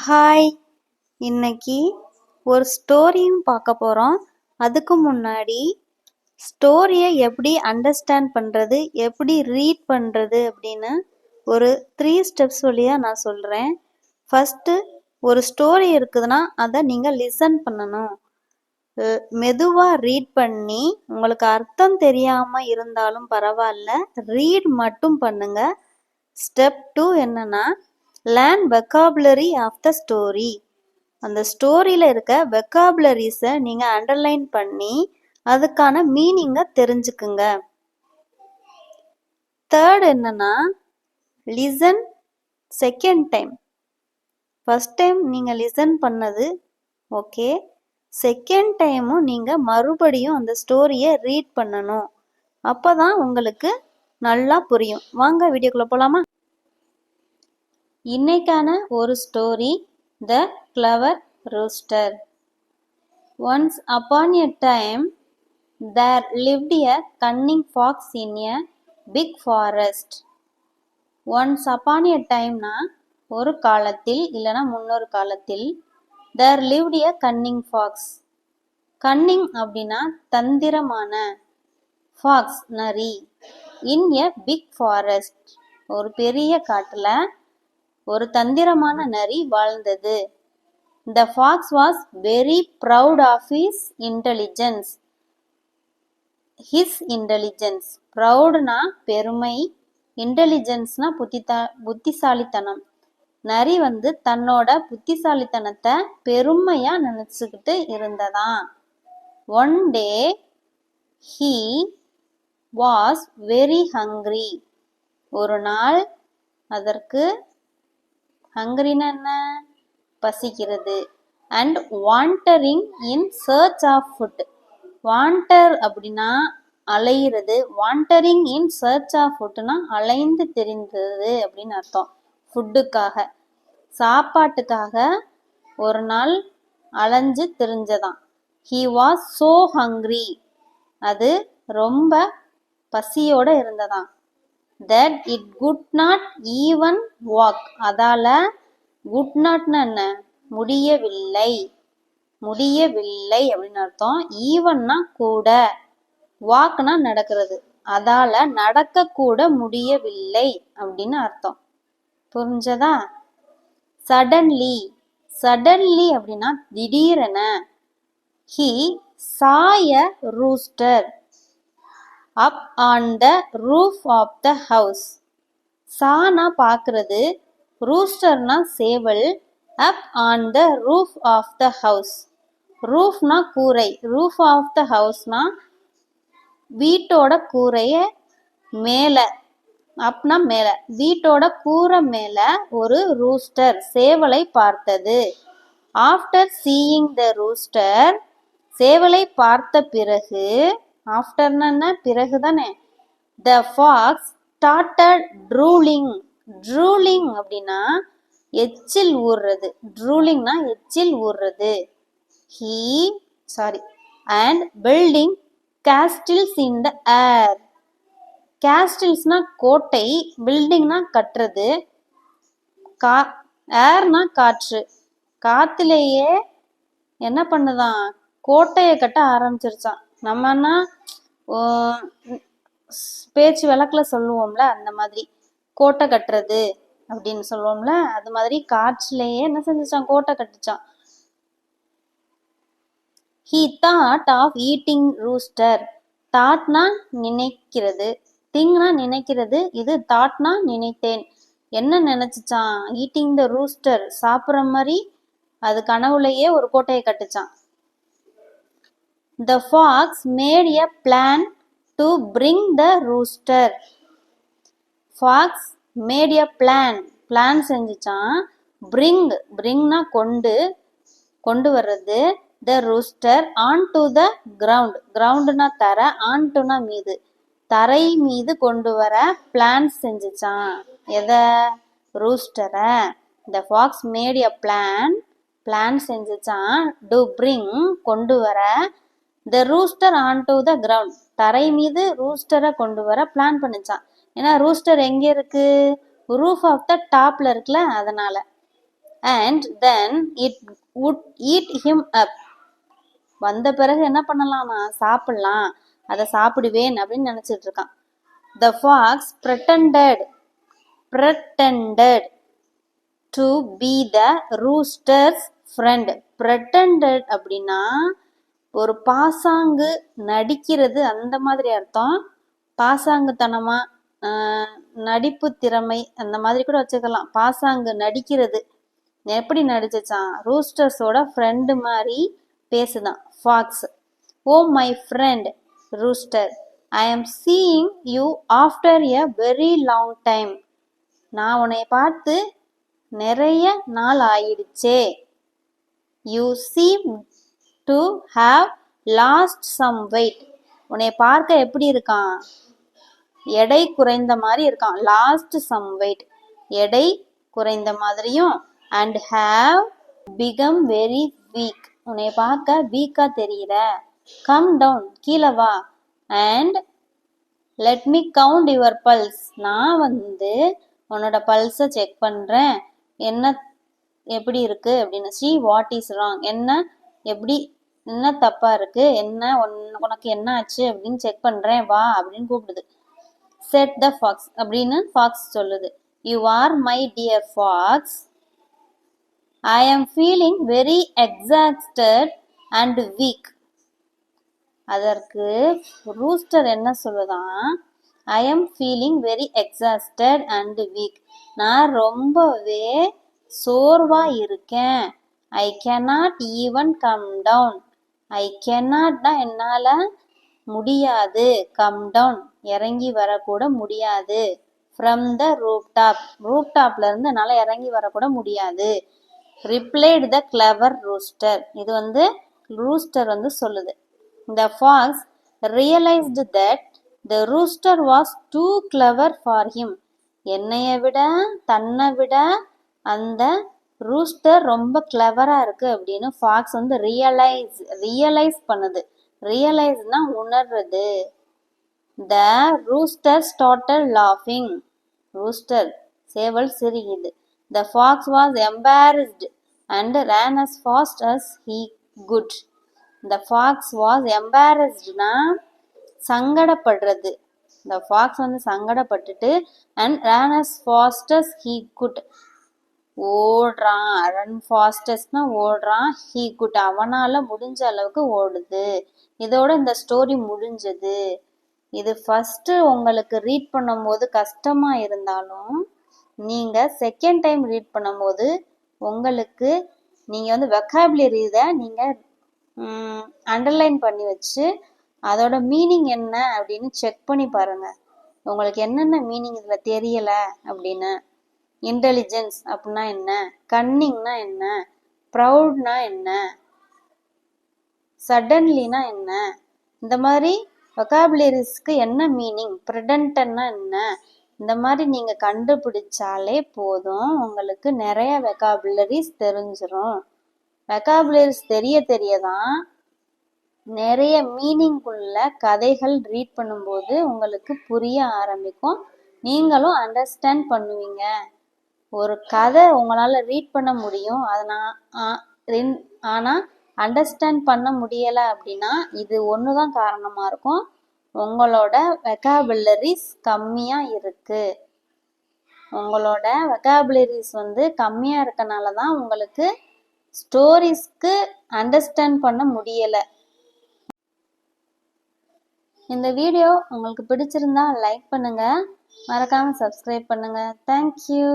Hi, இன்னைக்கு ஒரு ஸ்டோரியும் பார்க்க போகிறோம். அதுக்கு முன்னாடி ஸ்டோரியை எப்படி அண்டர்ஸ்டாண்ட் பண்ணுறது, எப்படி ரீட் பண்ணுறது அப்படின்னு ஒரு 3 ஸ்டெப்ஸ் வழியாக நான் சொல்கிறேன். ஃபஸ்ட்டு, ஒரு ஸ்டோரி இருக்குதுன்னா அதை நீங்கள் லிசன் பண்ணணும். மெதுவாக ரீட் பண்ணி உங்களுக்கு அர்த்தம் தெரியாமல் இருந்தாலும் பரவாயில்ல, ரீட் மட்டும் பண்ணுங்க. ஸ்டெப் 2 என்னன்னா, learn vocabulary of the story. அந்த ஸ்டோரியில் இருக்க வெக்காபுலரிஸை நீங்கள் அண்டர்லைன் பண்ணி அதுக்கான மீனிங்கை தெரிஞ்சுக்குங்க. தேர்ட் என்னன்னா, listen second time. First time நீங்கள் லிசன் பண்ணது ஓகே, செகண்ட் டைமும் நீங்கள் மறுபடியும் அந்த ஸ்டோரியை ரீட் பண்ணணும். அப்போ தான் உங்களுக்கு நல்லா புரியும். வாங்க வீடியோக்குள்ளே போகலாமா? இன்னைக்கான ஒரு story, the clever rooster. Once upon a time there lived a cunning fox in a big forest. Once upon a டைம்னா ஒரு காலத்தில் இல்லைனா முன்னொரு காலத்தில், there lived a cunning fox. Cunning அப்படின்னா தந்திரமான, ஃபாக்ஸ் நரி. இன் எ பிக் ஃபாரஸ்ட் ஒரு பெரிய காட்டில் ஒரு தந்திரமான நரி வாழ்ந்தது. The fox was very proud of his intelligence. Proudனா பெருமை, இன்டெலிஜென்ஸ்னா புத்திசாலித்தனம். நரி தன்னோட புத்திசாலித்தனத்தை பெருமையா நினைச்சுக்கிட்டு இருந்ததாம். One day he was very hungry. ஒரு நாள் அதற்கு ஹங்கரினா என்ன, பசிக்கிறது. And wandering in search of food. Wander அப்படின்னா அலையிறது, வாண்டரிங் இன் சர்ச் ஆஃப் ஃபுட்னா அலைந்து தெரிந்தது அப்படின்னு அர்த்தம். ஃபுட்டுக்காக, சாப்பாட்டுக்காக ஒரு நாள் அலைஞ்சு தெரிஞ்சதான். He was so hungry. அது ரொம்ப பசியோட இருந்ததாம். that it could not even walk. அதால குட் நாட்னா என்ன, முடியவில்லை, முடியவில்லை அப்படின்னு அர்த்தம். ஈவன்னா கூட, வாக்னா நடக்கிறது, அதால நடக்க கூட முடியவில்லை அப்படின்னு அர்த்தம். புரிஞ்சதா? சடன்லி, சடன்லி அப்படின்னா திடீரென. he saw a rooster up on the roof of the house. சானா பார்க்கிறது, ரூஸ்டர்னா சேவல், up on the roof of the house. ரூஃப்னா கூரை, roof of the houseனா வீட்டோட கூரைய மேல, அப்னா மேல, வீட்டோட கூரை மேல ஒரு ரூஸ்டர் சேவலை பார்த்தது. ஆஃப்டர் சீயிங் த ரூஸ்டர், சேவலை பார்த்த பிறகு, ஆஃப்டர்னா பிறகு தானே, the fox started drooling. Drooling அப்படின்னா எச்சில் ஊறுறது, ட்ரூலிங்னா எச்சில் ஊறுறது. அண்ட் பில்டிங் கேஸ்டில்ஸ் இன் த ஏர். கேஸ்டில்ஸ்னா கோட்டை, பில்டிங்னா கட்டுறது, ஏர்னா காற்று. காத்துலேயே என்ன பண்ணுதான், கோட்டையை கட்ட ஆரம்பிச்சிருச்சான். நம்மன்னா பேச்சு விளக்கில் சொல்லுவோம்ல, அந்த மாதிரி கோட்டை கட்டுறது அப்படின்னு சொல்லுவோம்ல, அது மாதிரி காற்றுலேயே என்ன செஞ்சிச்சான், கோட்டை கட்டுச்சான். he thought of eating rooster. தாட்னா நினைக்கிறது, திங்னா நினைக்கிறது, இது தாட்னா நினைத்தேன். என்ன நினைச்சிச்சான், ஈட்டிங் த ரூஸ்டர் சாப்பிட்ற மாதிரி அது கனவுலையே ஒரு கோட்டையை கட்டுச்சான். The fox made a plan to bring the rooster. Fox made a plan. Plan செஞ்சிச்சான். Bringனா கொண்டு வர்றது. The rooster onto the ground. Groundனா தரை, ontoனா மீது, தரை மீது கொண்டு வர பிளான் செஞ்சிச்சான். எதை, ரூஸ்டரை. The fox made a plan செஞ்சிச்சான். to bring கொண்டு வர, the rooster onto the ground தரை மீது ரூஸ்டரை கொண்டு வர பிளான் பண்ணிச்சான். ஏன்னா ரூஸ்டர் எங்க இருக்கு, ரூஃப் ஆஃப் த டாப்ல இருக்குல்ல, அதனால. and then it would eat him up. வந்த பிறகு என்ன பண்ணலாம், நான் சாப்பிடலாம், அதை சாப்பிடுவேன் அப்படின்னு நினைச்சிட்டு இருக்கான். The fox pretended to be the rooster's friend. Pretended அப்படின்னா ஒரு பாசாங்கு நடிக்கிறது அந்த மாதிரி அர்த்தம். பாசாங்குத்தனமா நடிப்பு திறமை அந்த மாதிரி கூட வச்சுக்கலாம். பாசாங்கு நடிக்கிறது. எப்படி நடிச்சான், ரூஸ்டர்ஸோட ஃப்ரெண்டு மாதிரி பேசுதான் fox. Oh my friend rooster, I am seeing you after a very long time. நான் உன்னை பார்த்து நிறைய நாள் ஆயிடுச்சே. You seem to have lost some weight. உன்னை பார்க்க எப்படி இருக்கான், எடை குறைந்த மாதிரி இருக்கான். லாஸ்ட் சம் வெயிட், எடை குறைந்த மாதிரியும். And have become very weak, உன்னை பார்க்க வீக்கா தெரியல. கம் டவுன், கீழே வா. And let me count your pulse, நான் உன்னோட பல்ஸை செக் பண்றேன், என்ன எப்படி இருக்கு அப்படின்னு. சி வாட் இஸ் ராங், என்ன தப்பா இருக்கு, உனக்கு என்ன ஆச்சு அப்படின்னு செக் பண்றேன், வா அப்படின்னு கூப்பிடுது. செட் த ஃபாக்ஸ் அப்படின்னு ஃபாக்ஸ் சொல்லுது. You are my dear fox, I am feeling very exhausted and weak. அதற்கு ரூஸ்டர் என்ன சொல்லுதான், I am feeling very exhausted and weak, நான் ரொம்பவே சோர்வா இருக்கேன். I cannot even come down, I கேனாட்னா என்னால முடியாது, கம் டவுன் இறங்கி வரக்கூட முடியாது. ஃப்ரம் த ரூப்டாப்ல இருந்து என்னால இறங்கி வரக்கூட முடியாது. ரிப்ளைட் த கிளவர் ரூஸ்டர், இது ரூஸ்டர் சொல்லுது. The fox realized that the rooster was too clever for him. தன்னை விட அந்த ரூஸ்டர் ரொம்ப கிளவரா இருக்கு அப்படின்னு ஃபாக்ஸ் ரியலைஸ் பண்ணுது. ரியலைஸ்னா உணர்றது. The rooster started laughing. Rooster சேவல் சிரிக்குது. The fox was embarrassed and ran as fast as he could. The fox was embarrassed-னா சங்கடப்படுறது. The fox சங்கடப்பட்டுட்டு and ran as fast as he could, ஓடுறான். run fastest-னா ஓடுறான். he could அவனால முடிஞ்ச அளவுக்கு ஓடுது. இதோட இந்த ஸ்டோரி முடிஞ்சது. இது ஃபர்ஸ்ட் உங்களுக்கு ரீட் பண்ணும்போது கஷ்டமா இருந்தாலும் நீங்க செகண்ட் டைம் ரீட் பண்ணும்போது உங்களுக்கு நீங்க வெக்காபுலரி இதை நீங்க அண்டர்லைன் பண்ணி வச்சு அதோட மீனிங் என்ன அப்படின்னு செக் பண்ணி பாருங்க. உங்களுக்கு என்னென்ன மீனிங் இதுல தெரியல அப்படின்னு. இன்டெலிஜென்ஸ் அப்படின்னா என்ன, கன்னிங்னா என்ன, ப்ரௌட்னா என்ன, சடன்லினா என்ன, இந்த மாதிரி வெக்காபுலரிஸ்க்கு என்ன மீனிங், ப்ரெடன்டன்னா என்ன, இந்த மாதிரி நீங்க கண்டுபிடிச்சாலே போதும், உங்களுக்கு நிறைய வெக்காபுலரிஸ் தெரிஞ்சிரும். வெக்காபுலரிஸ் தெரியதான் நிறைய மீனிங் உள்ள கதைகள் ரீட் பண்ணும்போது உங்களுக்கு புரிய ஆரம்பிக்கும். நீங்களும் அண்டர்ஸ்டாண்ட் பண்ணுவீங்க. ஒரு கதை உங்களால ரீட் பண்ண முடியும், ஆனா அண்டர்ஸ்டாண்ட் பண்ண முடியல அப்படின்னா இது ஒண்ணுதான் காரணமா இருக்கும், உங்களோட வெக்காபுலரிஸ் கம்மியா இருக்கு. உங்களோட வெக்காபுலரிஸ் கம்மியா இருக்கனாலதான் உங்களுக்கு ஸ்டோரிஸ்க்கு அண்டர்ஸ்டாண்ட் பண்ண முடியல. இந்த வீடியோ உங்களுக்கு பிடிச்சிருந்தா லைக் பண்ணுங்க, மறக்காம சப்ஸ்கிரைப் பண்ணுங்க. தேங்க்யூ.